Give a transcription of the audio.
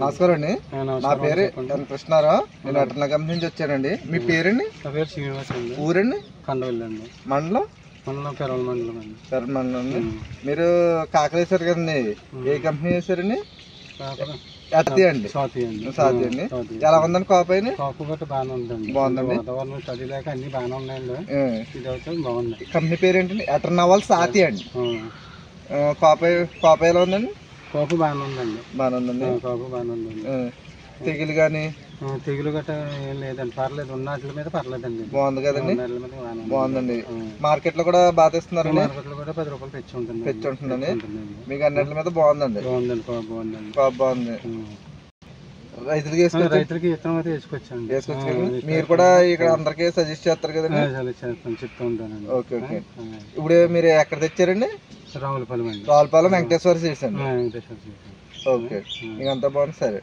నమస్కారం అండి. నా పేరు ఎన్ కృష్ణారావు. నేను అటర్నా కంపెనీ నుంచి వచ్చానండి. మీ పేరండి? నా పేరు శ్రీనివాస్ అండి. ఊరండి? కండవల్లి అండి. మండలం? పెరవల మండలం అండి. పెరవల మండలం అండి. మీరు కాకర వేసారు కదండి, ఏ కంపెనీ వేసారండి? స్వాతి అండి. స్వాతి అండి. ఎలా ఉందండి కాపు? కాపు గట్ట బాగానే ఉందండి. బాగుందండి. వాతావరణం చలి లేక అన్ని బాగానే ఉన్నాయండి. ఇది అయితే బాగుంది. కంపెనీ పేరు ఏంటండి? అటర్నా వాళ్ళు స్వాతి అండి. కాపు ఎలా ఉందండి? కాపు బాగానే ఉందండి. బాగానే ఉందండి. కాపు బాగానే ఉందండి. తెగులు కానీ తెగులు గట్ట ఏం లేదండి, పర్లేదు. ఉన్న వాటి మీద పర్లేదండి. బాగుంది కదండి. బాగుందండి. మార్కెట్ లో కూడా బాగా తెస్తున్నారు. మార్కెట్ లో కూడా 10 రూపాయలు తెచ్చి ఉంటుందండి. మీకు అన్నిటి మీద బాగుందండి. బాగుందండి. కాపు బాగుందండి. కాపు బాగుంది. రైతులకి విత్తనం అయితే వేసుకోవచ్చు. మీరు కూడా ఇక్కడ అందరికి సజెస్ట్ చేస్తారు కదండి? చెప్తూ ఉంటానండి. Okay okay. ఇప్పుడు మీరు ఎక్కడ తెచ్చారండి? రావులపాలెం అండి. రావులపాలెం వెంకటేశ్వర చేశాను. వెంకటేశ్వర. ఓకే, మీకు అంతా బాగుంది. సరే.